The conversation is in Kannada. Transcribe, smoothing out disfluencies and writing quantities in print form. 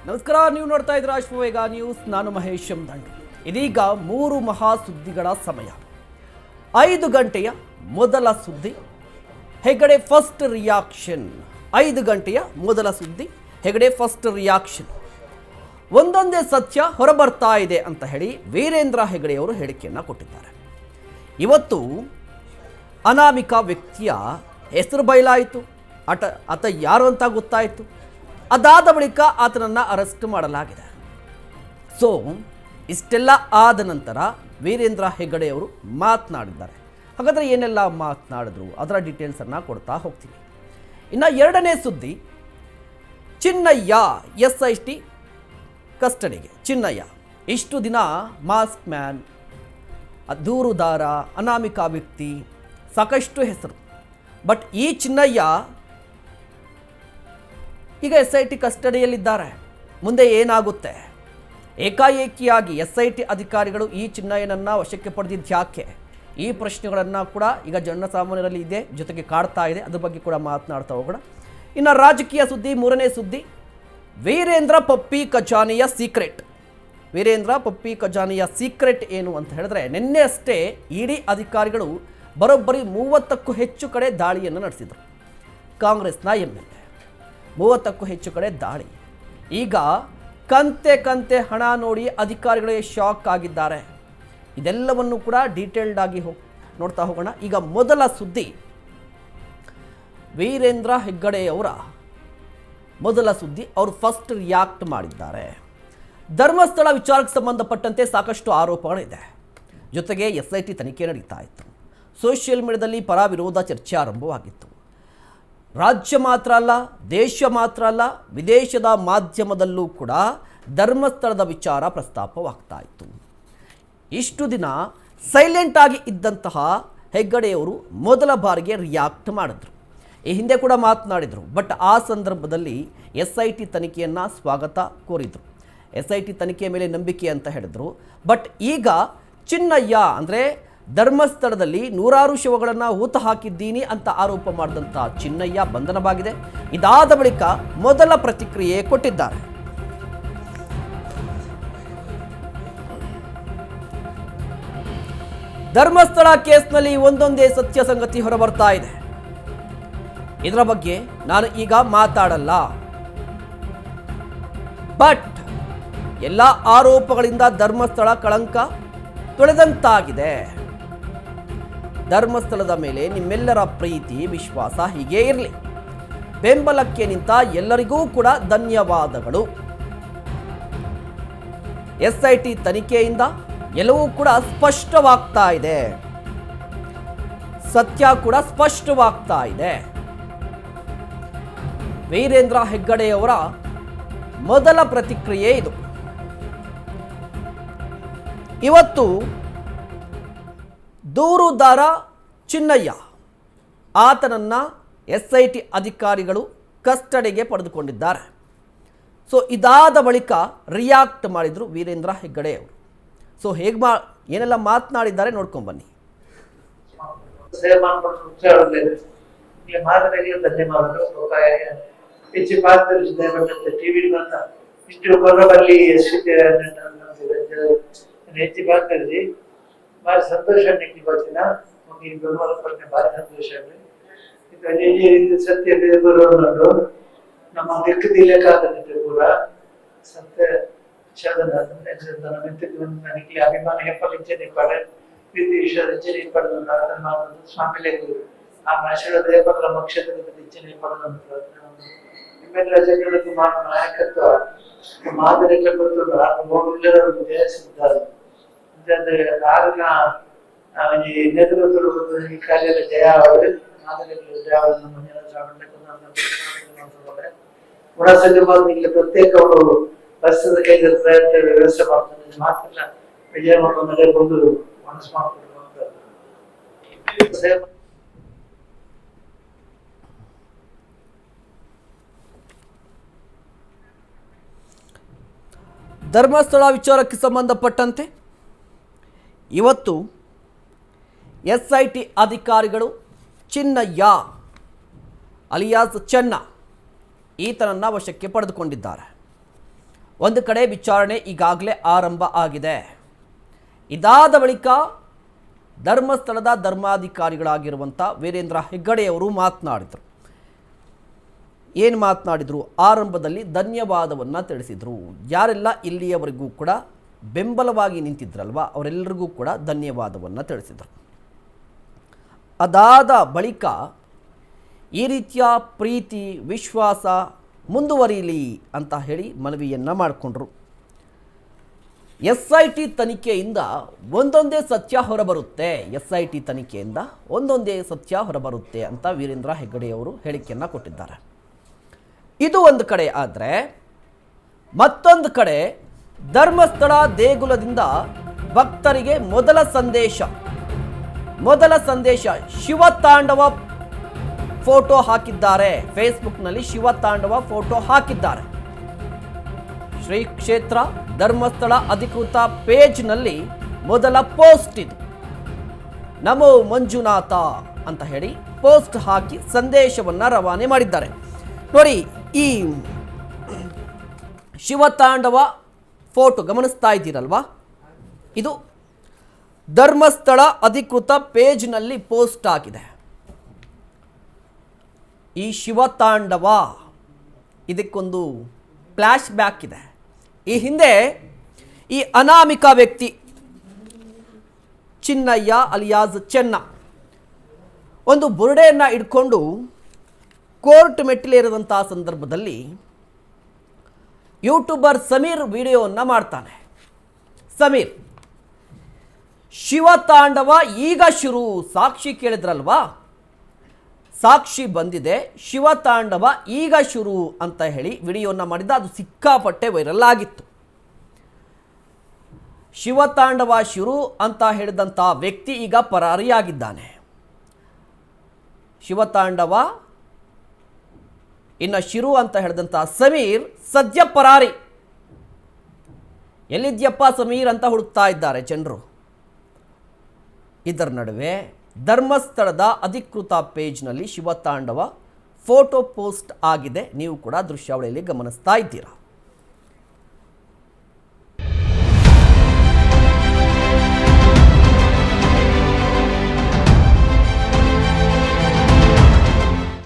ನಮಸ್ಕಾರ, ನೀವು ನೋಡ್ತಾ ಇದ್ದೀರಾ ಅಶ್ವವೇಗ ನ್ಯೂಸ್. ನಾನು ಮಹೇಶ್ ದಂಡು. ಇದೀಗ 3 ಮಹಾ ಸುದ್ದಿಗಳ ಸಮಯ. 5 ಗಂಟೆಯ ಮೊದಲ ಸುದ್ದಿ ಹೆಗಡೆ ಫಸ್ಟ್ ರಿಯಾಕ್ಷನ್. 5 ಗಂಟೆಯ ಮೊದಲ ಸುದ್ದಿ ಹೆಗಡೆ ಫಸ್ಟ್ ರಿಯಾಕ್ಷನ್. ಒಂದೊಂದೇ ಸತ್ಯ ಹೊರಬರ್ತಾ ಇದೆ ಅಂತ ಹೇಳಿ ವೀರೇಂದ್ರ ಹೆಗಡೆಯವರು ಹೇಳಿಕೆಯನ್ನು ಕೊಟ್ಟಿದ್ದಾರೆ. ಇವತ್ತು ಅನಾಮಿಕ ವ್ಯಕ್ತಿಯ ಹೆಸರು ಬಯಲಾಯಿತು. ಆತ ಯಾರು ಅಂತ ಗೊತ್ತಾಯಿತು. ಅದಾದ ಬಳಿಕ ಆತನನ್ನು ಅರೆಸ್ಟ್ ಮಾಡಲಾಗಿದೆ. ಸೊ ಇಷ್ಟೆಲ್ಲ ಆದ ನಂತರ ವೀರೇಂದ್ರ ಹೆಗಡೆಯವರು ಮಾತನಾಡಿದ್ದಾರೆ. ಹಾಗಾದರೆ ಏನೆಲ್ಲ ಮಾತನಾಡಿದ್ರು ಅದರ ಡೀಟೇಲ್ಸನ್ನು ಕೊಡ್ತಾ ಹೋಗ್ತೀವಿ. ಇನ್ನು ಎರಡನೇ ಸುದ್ದಿ, ಚಿನ್ನಯ್ಯ SIT ಕಸ್ಟಡಿಗೆ. ಚಿನ್ನಯ್ಯ ಇಷ್ಟು ದಿನ ಮಾಸ್ಕ್ ಮ್ಯಾನ್, ದೂರುದಾರ, ಅನಾಮಿಕ ವ್ಯಕ್ತಿ, ಸಾಕಷ್ಟು ಹೆಸರು. ಬಟ್ ಈ ಚಿನ್ನಯ್ಯ ಈಗ SIT ಕಸ್ಟಡಿಯಲ್ಲಿದ್ದಾರೆ. ಮುಂದೆ ಏನಾಗುತ್ತೆ? ಏಕಾಏಕಿಯಾಗಿ SIT ಅಧಿಕಾರಿಗಳು ಈ ಚಿನ್ನಯ್ಯನನ್ನು ವಶಕ್ಕೆ ಪಡೆದಿದ್ಯಾಕೆ? ಈ ಪ್ರಶ್ನೆಗಳನ್ನು ಕೂಡ ಈಗ ಜನಸಾಮಾನ್ಯರಲ್ಲಿ ಇದೆ, ಜೊತೆಗೆ ಕಾಡ್ತಾ ಇದೆ. ಅದ್ರ ಬಗ್ಗೆ ಕೂಡ ಮಾತನಾಡ್ತಾ ಹೋಗೋಣ. ಇನ್ನು ರಾಜಕೀಯ ಸುದ್ದಿ, ಮೂರನೇ ಸುದ್ದಿ, ವೀರೇಂದ್ರ ಪಪ್ಪಿ ಖಜಾನೆಯ ಸೀಕ್ರೆಟ್. ವೀರೇಂದ್ರ ಪಪ್ಪಿ ಖಜಾನೆಯ ಸೀಕ್ರೆಟ್ ಏನು ಅಂತ ಹೇಳಿದ್ರೆ, ನಿನ್ನೆ ಅಷ್ಟೇ ಇಡಿ ಅಧಿಕಾರಿಗಳು ಬರೋಬ್ಬರಿ 30ಕ್ಕೂ ಹೆಚ್ಚು ಕಡೆ ದಾಳಿಯನ್ನು ನಡೆಸಿದರು. ಕಾಂಗ್ರೆಸ್ನ MLA 30ಕ್ಕೂ ಹೆಚ್ಚು ಕಡೆ ದಾಳಿ. ಈಗ ಕಂತೆ ಹಣ ನೋಡಿ ಅಧಿಕಾರಿಗಳೇ ಶಾಕ್ ಆಗಿದ್ದಾರೆ. ಇದೆಲ್ಲವನ್ನು ಕೂಡ ಡೀಟೇಲ್ಡ್ ಆಗಿ ನೋಡ್ತಾ ಹೋಗೋಣ. ಈಗ ಮೊದಲ ಸುದ್ದಿ, ವೀರೇಂದ್ರ ಹೆಗ್ಗಡೆಯವರ ಮೊದಲ ಸುದ್ದಿ. ಅವರು ಫಸ್ಟ್ ರಿಯಾಕ್ಟ್ ಮಾಡಿದ್ದಾರೆ. ಧರ್ಮಸ್ಥಳ ವಿಚಾರಕ್ಕೆ ಸಂಬಂಧಪಟ್ಟಂತೆ ಸಾಕಷ್ಟು ಆರೋಪಗಳಿದೆ. ಜೊತೆಗೆ SIT ತನಿಖೆ ನಡೀತಾ ಇತ್ತು. ಸೋಷಿಯಲ್ ಮೀಡಿಯಾದಲ್ಲಿ ಪರ ವಿರೋಧ ಚರ್ಚೆ ಆರಂಭವಾಗಿತ್ತು. ರಾಜ್ಯ ಮಾತ್ರ ಅಲ್ಲ, ದೇಶ ಮಾತ್ರ ಅಲ್ಲ, ವಿದೇಶದ ಮಾಧ್ಯಮದಲ್ಲೂ ಕೂಡ ಧರ್ಮಸ್ಥಳದ ವಿಚಾರ ಪ್ರಸ್ತಾಪವಾಗ್ತಾ ಇತ್ತು. ಇಷ್ಟು ದಿನ ಸೈಲೆಂಟ್ ಆಗಿ ಇದ್ದಂತಹ ಹೆಗ್ಗಡೆಯವರು ಮೊದಲ ಬಾರಿಗೆ ರಿಯಾಕ್ಟ್ ಮಾಡಿದ್ರು. ಈ ಹಿಂದೆ ಕೂಡ ಮಾತನಾಡಿದರು. ಬಟ್ ಆ ಸಂದರ್ಭದಲ್ಲಿ SIT ತನಿಖೆಯನ್ನು ಸ್ವಾಗತ ಕೋರಿದರು. SIT ತನಿಖೆಯ ಮೇಲೆ ನಂಬಿಕೆ ಅಂತ ಹೇಳಿದ್ರು. ಬಟ್ ಈಗ ಚಿನ್ನಯ್ಯ ಅಂದರೆ ಧರ್ಮಸ್ಥಳದಲ್ಲಿ 100 ಶವಗಳನ್ನು ಹೂತು ಹಾಕಿದ್ದೀನಿ ಅಂತ ಆರೋಪ ಮಾಡಿದಂಥ ಚಿನ್ನಯ್ಯ ಬಂಧನವಾಗಿದೆ. ಇದಾದ ಬಳಿಕ ಮೊದಲ ಪ್ರತಿಕ್ರಿಯೆ ಕೊಟ್ಟಿದ್ದಾರೆ. ಧರ್ಮಸ್ಥಳ ಕೇಸ್ನಲ್ಲಿ ಒಂದೊಂದೇ ಸತ್ಯ ಸಂಗತಿ ಹೊರಬರ್ತಾ ಇದೆ. ಇದರ ಬಗ್ಗೆ ನಾನು ಈಗ ಮಾತಾಡಲ್ಲ. ಬಟ್ ಎಲ್ಲ ಆರೋಪಗಳಿಂದ ಧರ್ಮಸ್ಥಳ ಕಳಂಕ ತೊಳೆದಂತಾಗಿದೆ. ಧರ್ಮಸ್ಥಳದ ಮೇಲೆ ನಿಮ್ಮೆಲ್ಲರ ಪ್ರೀತಿ ವಿಶ್ವಾಸ ಹೀಗೆ ಇರಲಿ. ಬೆಂಬಲಕ್ಕೆ ನಿಂತ ಎಲ್ಲರಿಗೂ ಕೂಡ ಧನ್ಯವಾದಗಳು. SIT ತನಿಖೆಯಿಂದ ಎಲ್ಲವೂ ಕೂಡ ಸ್ಪಷ್ಟವಾಗ್ತಾ ಇದೆ. ಸತ್ಯ ಕೂಡ ಸ್ಪಷ್ಟವಾಗ್ತಾ ಇದೆ. ವೀರೇಂದ್ರ ಹೆಗ್ಗಡೆಯವರ ಮೊದಲ ಪ್ರತಿಕ್ರಿಯೆ ಇದು. ಇವತ್ತು ದೂರುದಾರ ಚಿನ್ನಯ್ಯ, ಆತನನ್ನು SIT ಅಧಿಕಾರಿಗಳು ಕಸ್ಟಡಿಗೆ ಪಡೆದುಕೊಂಡಿದ್ದಾರೆ. ಸೊ ಇದಾದ ಬಳಿಕ ರಿಯಾಕ್ಟ್ ಮಾಡಿದರು ವೀರೇಂದ್ರ ಹೆಗ್ಗಡೆಯವರು. ಸೊ ಏನೆಲ್ಲ ಮಾತನಾಡಿದ್ದಾರೆ ನೋಡ್ಕೊಂಡ್ಬನ್ನಿ. ಭಾರಿ ಸಂತೋಷ ಗೊತ್ತಿನ ಬೆಂಬಲ ಪಟ್ಟೆ. ಭಾರಿ ಸಂತೋಷ ಸತ್ಯ ಬರುವುದು ನಮ್ಮ ದಿಕ್ಕದಿಲ್ಲಕ್ಕಾಗತ್ತೆ ಕೂಡ ಸತ್ಯ ನನಗೆ ಅಭಿಮಾನ ಹೆಪ್ಪಲಿಂಚನೆ ಪಡೆ ಪ್ರೀತಿ ವಿಶ್ವದಿಂಚನೆ ಪಡೆದ ಸ್ವಾಮಿಲೆ ಆ ಆಶೀರ್ವಾದ ನಮ್ಮ ಕ್ಷೇತ್ರದ ಇಂಚನೆ ಪಡೆದಂತ ನಿಮ್ಮೆಲ್ಲ ಜನರಿಗೆ ನಾಯಕತ್ವ ಮಾದರಿಕ ಗೊತ್ತು ಜಯಿಸಿದ್ದಾರೆ. ಆಗ ಈ ನೇತೃತ್ವ ಈ ಕಾರ್ಯದ ಜಯ ಅವರು ಇಲ್ಲಿ ಪ್ರತ್ಯೇಕ ಅವರು ಬಸ್ಸದ ಕೈದ ಪ್ರಯತ್ನ ವ್ಯವಸ್ಥೆ ಮಾಡ್ತಾರೆ. ಮಾತ್ರ ವಿಜಯ ಮಾಡುವ ಒಂದು ಮನಸ್ಸು ಮಾಡ್ತಾರೆ. ಧರ್ಮಸ್ಥಳ ವಿಚಾರಕ್ಕೆ ಸಂಬಂಧಪಟ್ಟಂತೆ ಇವತ್ತು SIT ಅಧಿಕಾರಿಗಳು ಚಿನ್ನಯ್ಯ ಅಲಿಯಾಸ್ ಚೆನ್ನ ಈತನನ್ನು ವಶಕ್ಕೆ ಪಡೆದುಕೊಂಡಿದ್ದಾರೆ. ಒಂದು ಕಡೆ ವಿಚಾರಣೆ ಈಗಾಗಲೇ ಆರಂಭ ಆಗಿದೆ. ಇದಾದ ಬಳಿಕ ಧರ್ಮಸ್ಥಳದ ಧರ್ಮಾಧಿಕಾರಿಗಳಾಗಿರುವಂಥ ವೀರೇಂದ್ರ ಹೆಗ್ಗಡೆಯವರು ಮಾತನಾಡಿದರು. ಏನು ಮಾತನಾಡಿದರು? ಆರಂಭದಲ್ಲಿ ಧನ್ಯವಾದವನ್ನು ತಿಳಿಸಿದರು. ಯಾರೆಲ್ಲ ಇಲ್ಲಿಯವರೆಗೂ ಕೂಡ ಬೆಂಬಲವಾಗಿ ನಿಂತಿದ್ರಲ್ವ ಅವರೆಲ್ಲರಿಗೂ ಕೂಡ ಧನ್ಯವಾದವನ್ನು ತಿಳಿಸಿದರು. ಅದಾದ ಬಳಿಕ ಈ ರೀತಿಯ ಪ್ರೀತಿ ವಿಶ್ವಾಸ ಮುಂದುವರಿಯಲಿ ಅಂತ ಹೇಳಿ ಮನವಿಯನ್ನು ಮಾಡಿಕೊಂಡ್ರು. SIT ತನಿಖೆಯಿಂದ ಒಂದೊಂದೇ ಸತ್ಯ ಹೊರಬರುತ್ತೆ, SIT ತನಿಖೆಯಿಂದ ಒಂದೊಂದೇ ಸತ್ಯ ಹೊರಬರುತ್ತೆ ಅಂತ ವೀರೇಂದ್ರ ಹೆಗ್ಗಡೆಯವರು ಹೇಳಿಕೆಯನ್ನು ಕೊಟ್ಟಿದ್ದಾರೆ. ಇದು ಒಂದು ಕಡೆ ಆದರೆ, ಮತ್ತೊಂದು ಕಡೆ ಧರ್ಮಸ್ಥಳ ದೇಗುಲದಿಂದ ಭಕ್ತರಿಗೆ ಮೊದಲ ಸಂದೇಶ ಶಿವತಾಂಡವ ಫೋಟೋ ಹಾಕಿದ್ದಾರೆ. ಫೇಸ್ಬುಕ್ನಲ್ಲಿ ಶಿವತಾಂಡವ ಫೋಟೋ ಹಾಕಿದ್ದಾರೆ. ಶ್ರೀ ಕ್ಷೇತ್ರ ಧರ್ಮಸ್ಥಳ ಅಧಿಕೃತ ಪೇಜ್ನಲ್ಲಿ ಮೊದಲ ಪೋಸ್ಟ್ ಇದು. ನಮೋ ಮಂಜುನಾಥ ಅಂತ ಹೇಳಿ ಪೋಸ್ಟ್ ಹಾಕಿ ಸಂದೇಶವನ್ನು ರವಾನೆ ಮಾಡಿದ್ದಾರೆ. ನೋಡಿ, ಈ ಶಿವತಾಂಡವ ಫೋಟೋ ಗಮನಿಸ್ತಾ ಇದ್ದೀರಲ್ವಾ, ಇದು ಧರ್ಮಸ್ಥಳ ಅಧಿಕೃತ ಪೇಜ್ನಲ್ಲಿ ಪೋಸ್ಟ್ ಆಗಿದೆ. ಈ ಶಿವತಾಂಡವ ಇದಕ್ಕೊಂದು ಫ್ಲ್ಯಾಶ್ ಬ್ಯಾಕ್ ಇದೆ. ಈ ಹಿಂದೆ ಈ ಅನಾಮಿಕ ವ್ಯಕ್ತಿ ಚಿನ್ನಯ್ಯ ಅಲಿಯಾಸ್ ಚೆನ್ನ ಒಂದು ಬುರುಡೆಯನ್ನು ಇಟ್ಕೊಂಡು ಕೋರ್ಟ್ ಮೆಟ್ಟಿಲೇರಿದಂಥ ಸಂದರ್ಭದಲ್ಲಿ ಯೂಟ್ಯೂಬರ್ ಸಮೀರ್ ವಿಡಿಯೋವನ್ನು ಮಾಡ್ತಾನೆ. ಸಮೀರ್, ಶಿವತಾಂಡವ ಈಗ ಶುರು, ಸಾಕ್ಷಿ ಕೇಳಿದ್ರಲ್ವಾ, ಸಾಕ್ಷಿ ಬಂದಿದೆ, ಶಿವತಾಂಡವ ಈಗ ಶುರು ಅಂತ ಹೇಳಿ ವಿಡಿಯೋನ ಮಾಡಿದ. ಅದು ಸಿಕ್ಕಾಪಟ್ಟೆ ವೈರಲ್ ಆಗಿತ್ತು. ಶಿವತಾಂಡವ ಶುರು ಅಂತ ಹೇಳಿದಂಥ ವ್ಯಕ್ತಿ ಈಗ ಪರಾರಿಯಾಗಿದ್ದಾನೆ. ಶಿವತಾಂಡವ ಇನ್ನು ಶುರು ಅಂತ ಹೇಳಿದಂಥ ಸಮೀರ್ ಸದ್ಯ ಪರಾರಿ. ಎಲ್ಲಿದ್ಯಪ್ಪ ಸಮೀರ್ ಅಂತ ಹುಡುಕ್ತಾ ಇದ್ದಾರೆ ಜನರು. ಇದರ ನಡುವೆ ಧರ್ಮಸ್ಥಳದ ಅಧಿಕೃತ ಪೇಜ್ನಲ್ಲಿ ಶಿವತಾಂಡವ ಫೋಟೋ ಪೋಸ್ಟ್ ಆಗಿದೆ. ನೀವು ಕೂಡ ದೃಶ್ಯಾವಳಿಯಲ್ಲಿ ಗಮನಿಸ್ತಾ ಇದ್ದೀರಾ.